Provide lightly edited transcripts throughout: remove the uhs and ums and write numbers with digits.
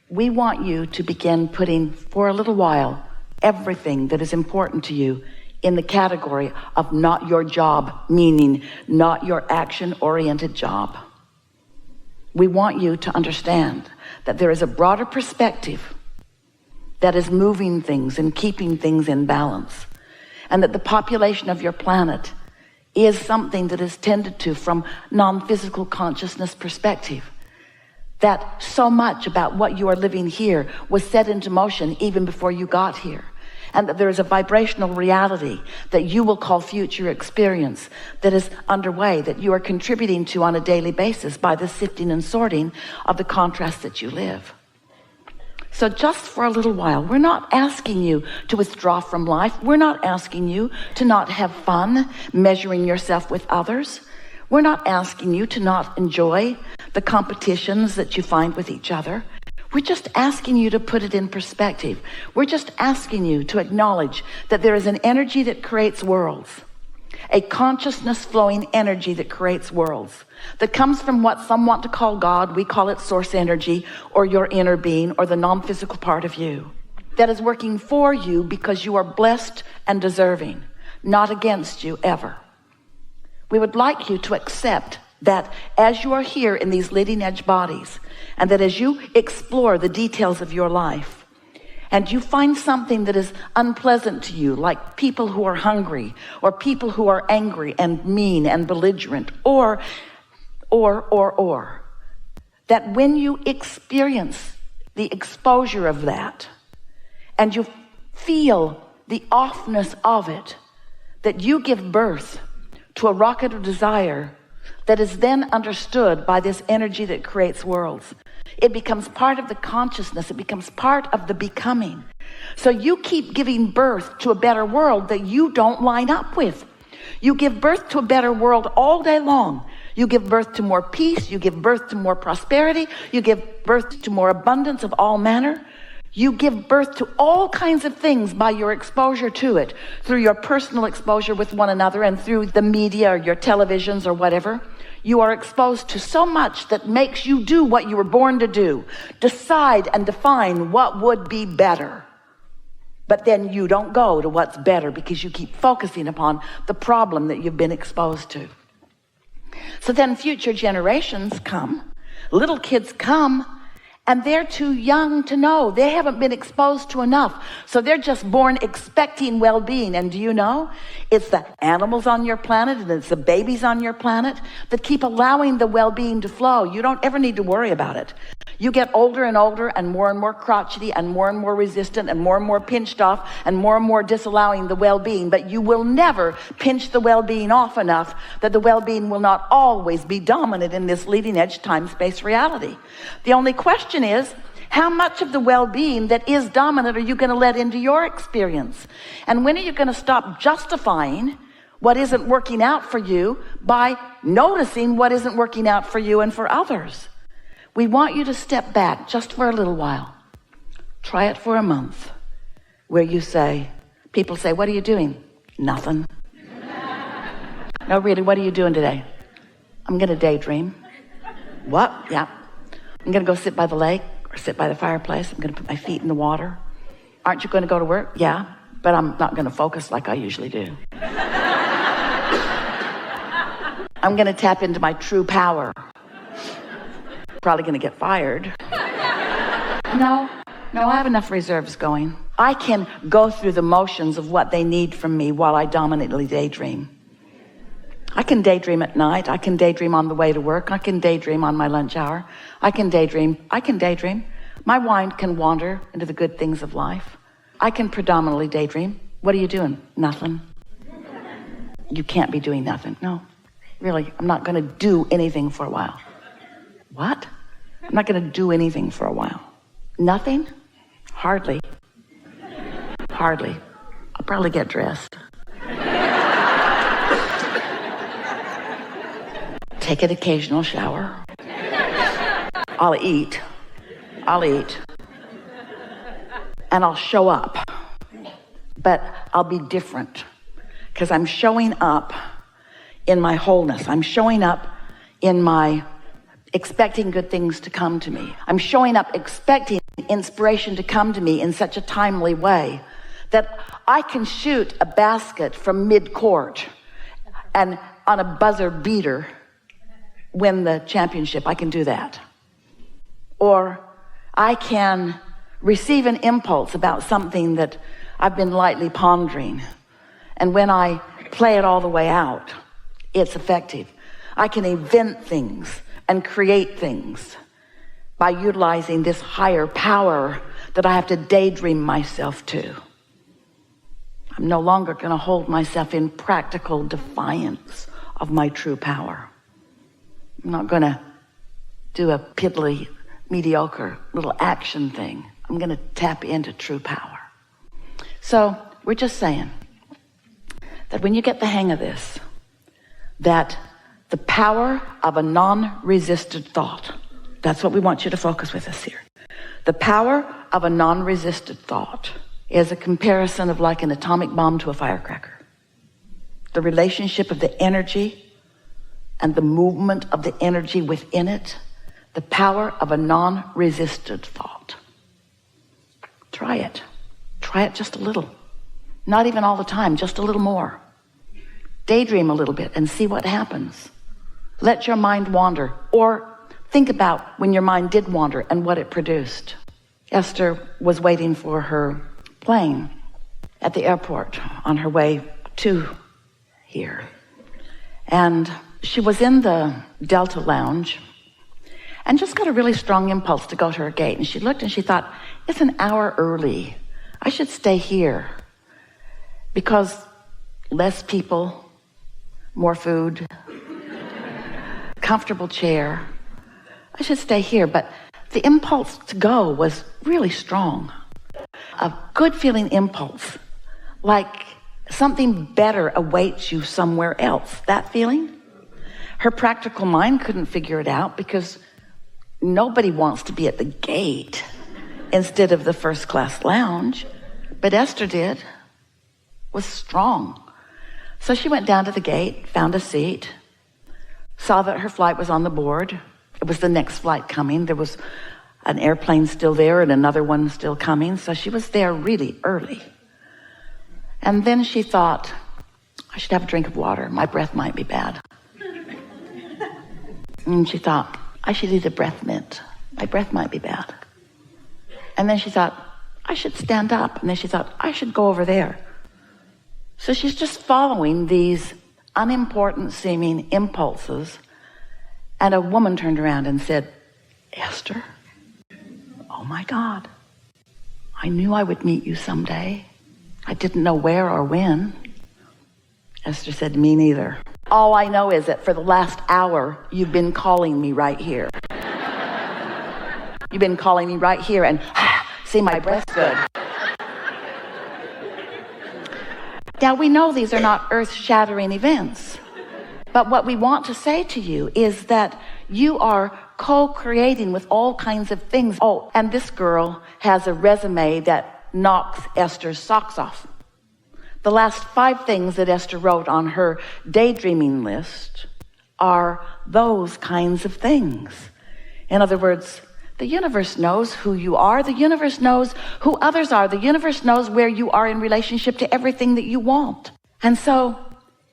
We want you to begin putting, for a little while, everything that is important to you in the category of not your job, meaning not your action-oriented job. We want you to understand that there is a broader perspective that is moving things and keeping things in balance, and that the population of your planet is something that is tended to from non-physical consciousness perspective. That so much about what you are living here was set into motion even before you got here. And that there is a vibrational reality that you will call future experience that is underway, that you are contributing to on a daily basis by the sifting and sorting of the contrasts that you live. So just for a little while, we're not asking you to withdraw from life. We're not asking you to not have fun measuring yourself with others. We're not asking you to not enjoy the competitions that you find with each other. We're just asking you to put it in perspective. We're just asking you to acknowledge that there is an energy that creates worlds, a consciousness flowing energy that creates worlds, that comes from what some want to call God. We call it source energy, or your inner being, or the non-physical part of you, that is working for you because you are blessed and deserving, not against you ever. We would like you to accept that as you are here in these leading edge bodies, and that as you explore the details of your life, and you find something that is unpleasant to you, like people who are hungry, or people who are angry and mean and belligerent, or, that when you experience the exposure of that, and you feel the offness of it, that you give birth to a rocket of desire that is then understood by this energy that creates worlds. It becomes part of the consciousness. It becomes part of the becoming. So you keep giving birth to a better world that you don't line up with. You give birth to a better world all day long. You give birth to more peace. You give birth to more prosperity. You give birth to more abundance of all manner. You give birth to all kinds of things by your exposure to it, through your personal exposure with one another and through the media or your televisions or whatever. You are exposed to so much that makes you do what you were born to do. Decide and define what would be better. But then you don't go to what's better because you keep focusing upon the problem that you've been exposed to. So then future generations come, little kids come, and they're too young to know. They haven't been exposed to enough. So they're just born expecting well-being. And do you know, it's the animals on your planet and it's the babies on your planet that keep allowing the well-being to flow. You don't ever need to worry about it. You get older and older and more crotchety and more resistant and more pinched off and more disallowing the well-being. But you will never pinch the well-being off enough that the well-being will not always be dominant in this leading edge time-space reality. The only question is, how much of the well-being that is dominant are you going to let into your experience? And when are you going to stop justifying what isn't working out for you by noticing what isn't working out for you and for others? We want you to step back just for a little while. Try it for a month, where you say, people say, what are you doing? Nothing. No, really, what are you doing today? I'm going to daydream. What? Yeah. I'm going to go sit by the lake or sit by the fireplace. I'm going to put my feet in the water. Aren't you going to go to work? Yeah, but I'm not going to focus like I usually do. I'm going to tap into my true power. Probably going to get fired. No, I have enough reserves going. I can go through the motions of what they need from me while I dominantly daydream. I can daydream at night. I can daydream on the way to work. I can daydream on my lunch hour. I can daydream. My mind can wander into the good things of life. I can predominantly daydream. What are you doing? Nothing. You can't be doing nothing. No, really, I'm not going to do anything for a while. What? I'm not going to do anything for a while. Nothing? Hardly. I'll probably get dressed. Take an occasional shower. I'll eat. And I'll show up. But I'll be different. Because I'm showing up in my wholeness. I'm showing up in my expecting good things to come to me. I'm showing up expecting inspiration to come to me in such a timely way that I can shoot a basket from mid-court and on a buzzer beater win the championship. I can do that. Or I can receive an impulse about something that I've been lightly pondering, and when I play it all the way out, it's effective. I can invent things and create things by utilizing this higher power that I have to daydream myself to. I'm no longer going to hold myself in practical defiance of my true power. I'm not going to do a piddly, mediocre little action thing. I'm going to tap into true power. So we're just saying that when you get the hang of this, that the power of a non-resisted thought, that's what we want you to focus with us here. The power of a non-resisted thought is a comparison of like an atomic bomb to a firecracker. The relationship of the energy and the movement of the energy within it, the power of a non-resisted thought. Try it. Try it just a little. Not even all the time, just a little more. Daydream a little bit and see what happens. Let your mind wander, or think about when your mind did wander and what it produced. Esther was waiting for her plane at the airport on her way to here. And she was in the Delta Lounge and just got a really strong impulse to go to her gate. And she looked and she thought, it's an hour early. I should stay here because less people, more food, comfortable chair. I should stay here. But the impulse to go was really strong. A good feeling impulse, like something better awaits you somewhere else. That feeling? Her practical mind couldn't figure it out because nobody wants to be at the gate instead of the first class lounge. But Esther did, was strong. So she went down to the gate, found a seat, saw that her flight was on the board. It was the next flight coming. There was an airplane still there and another one still coming. So she was there really early. And then she thought, I should have a drink of water. My breath might be bad. And she thought, I should eat a breath mint. My breath might be bad. And then she thought, I should stand up. And then she thought, I should go over there. So she's just following these unimportant seeming impulses. And a woman turned around and said, Esther, oh my God, I knew I would meet you someday. I didn't know where or when. Esther said, me neither. All I know is that for the last hour, you've been calling me right here. You've been calling me right here and see, my breath's good. Now, we know these are not earth-shattering events, but what we want to say to you is that you are co-creating with all kinds of things. Oh, and this girl has a resume that knocks Esther's socks off. The last 5 things that Esther wrote on her daydreaming list are those kinds of things. In other words, the universe knows who you are. The universe knows who others are. The universe knows where you are in relationship to everything that you want. And so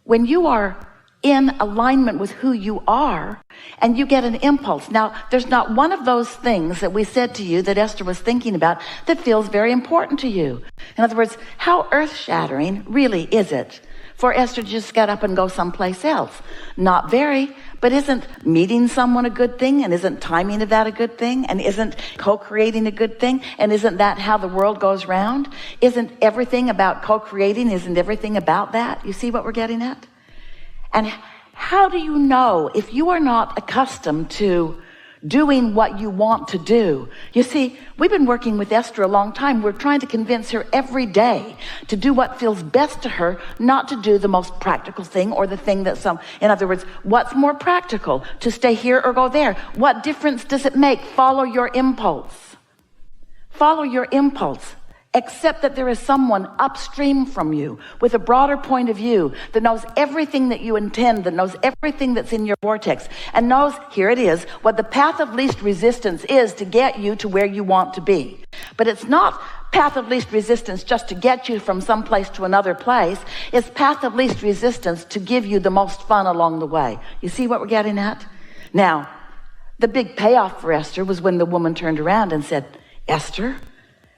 when you are in alignment with who you are and you get an impulse. Now, there's not one of those things that we said to you that Esther was thinking about that feels very important to you. In other words, how earth-shattering really is it for Esther to just get up and go someplace else? Not very, but isn't meeting someone a good thing? And isn't timing of that a good thing? And isn't co-creating a good thing? And isn't that how the world goes round? Isn't everything about co-creating? Isn't everything about that? You see what we're getting at? And how do you know if you are not accustomed to doing what you want to do? You see, we've been working with Esther a long time. We're trying to convince her every day to do what feels best to her, not to do the most practical thing or the thing that in other words, what's more practical, to stay here or go there? What difference does it make? Follow your impulse. Follow your impulse. Accept that there is someone upstream from you with a broader point of view that knows everything that you intend, that knows everything that's in your vortex, and knows, here it is, what the path of least resistance is to get you to where you want to be. But it's not path of least resistance just to get you from some place to another place. It's path of least resistance to give you the most fun along the way. You see what we're getting at? Now, the big payoff for Esther was when the woman turned around and said, Esther?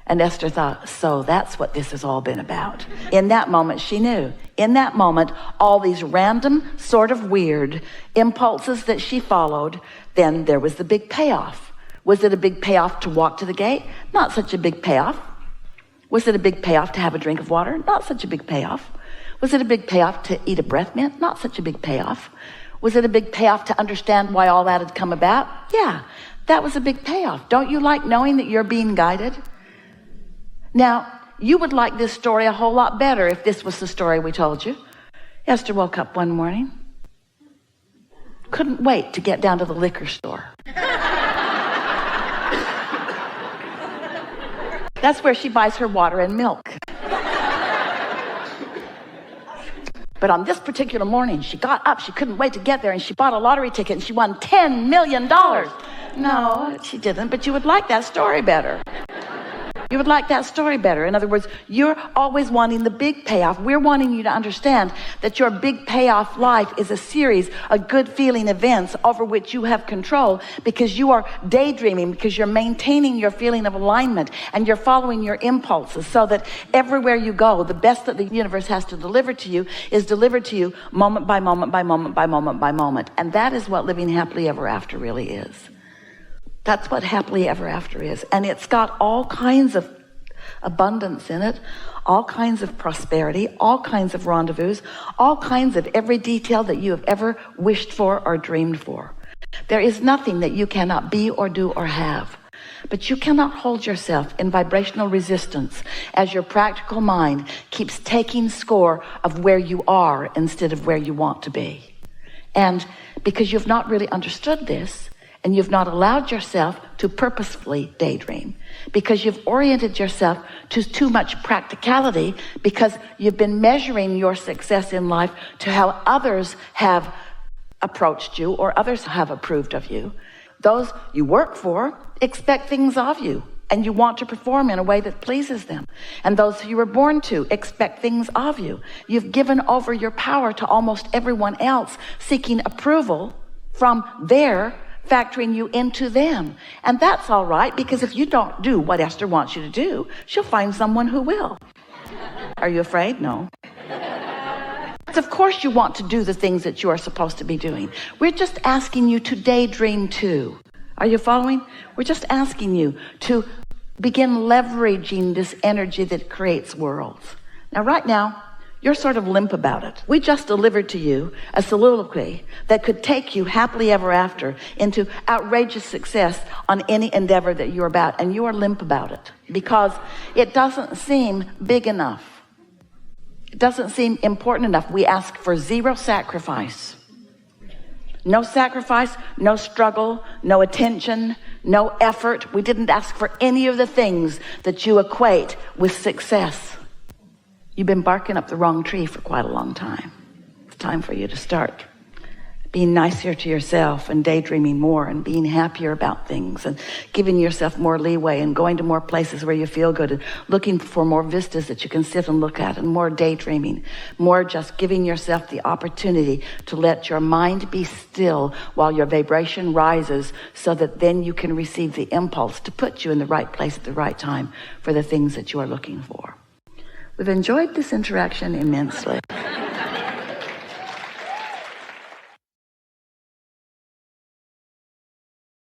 And Esther thought, so that's what this has all been about. In that moment, she knew. In that moment, all these random, sort of weird impulses that she followed, then there was the big payoff. Was it a big payoff to walk to the gate? Not such a big payoff. Was it a big payoff to have a drink of water? Not such a big payoff. Was it a big payoff to eat a breath mint? Not such a big payoff. Was it a big payoff to understand why all that had come about? Yeah, that was a big payoff. Don't you like knowing that you're being guided? Now, you would like this story a whole lot better if this was the story we told you. Esther woke up one morning, couldn't wait to get down to the liquor store. That's where she buys her water and milk. But on this particular morning, she got up, she couldn't wait to get there, and she bought a lottery ticket and she won $10 million. No, she didn't, but you would like that story better. You would like that story better. In other words, you're always wanting the big payoff. We're wanting you to understand that your big payoff life is a series of good feeling events over which you have control, because you are daydreaming, because you're maintaining your feeling of alignment and you're following your impulses, so that everywhere you go, the best that the universe has to deliver to you is delivered to you moment by moment by moment by moment by moment. And that is what living happily ever after really is. That's what happily ever after is. And it's got all kinds of abundance in it, all kinds of prosperity, all kinds of rendezvous, all kinds of every detail that you have ever wished for or dreamed for. There is nothing that you cannot be or do or have. But you cannot hold yourself in vibrational resistance as your practical mind keeps taking score of where you are instead of where you want to be. And because you've not really understood this, and you've not allowed yourself to purposefully daydream, because you've oriented yourself to too much practicality, because you've been measuring your success in life to how others have approached you or others have approved of you. Those you work for expect things of you, and you want to perform in a way that pleases them. And those who you were born to expect things of you. You've given over your power to almost everyone else, seeking approval from their factoring you into them. And that's all right, because if you don't do what Esther wants you to do, she'll find someone who will. Are you afraid? No. Of course you want to do the things that you are supposed to be doing. We're just asking you to daydream too. Are you following? We're just asking you to begin leveraging this energy that creates worlds. Now, right now, you're sort of limp about it. We just delivered to you a soliloquy that could take you happily ever after into outrageous success on any endeavor that you're about, and you are limp about it because it doesn't seem big enough. It doesn't seem important enough. We ask for zero sacrifice. No sacrifice, no struggle, no attention, no effort. We didn't ask for any of the things that you equate with success. You've been barking up the wrong tree for quite a long time. It's time for you to start being nicer to yourself and daydreaming more and being happier about things and giving yourself more leeway and going to more places where you feel good and looking for more vistas that you can sit and look at, and more daydreaming, more just giving yourself the opportunity to let your mind be still while your vibration rises, so that then you can receive the impulse to put you in the right place at the right time for the things that you are looking for. We've enjoyed this interaction immensely.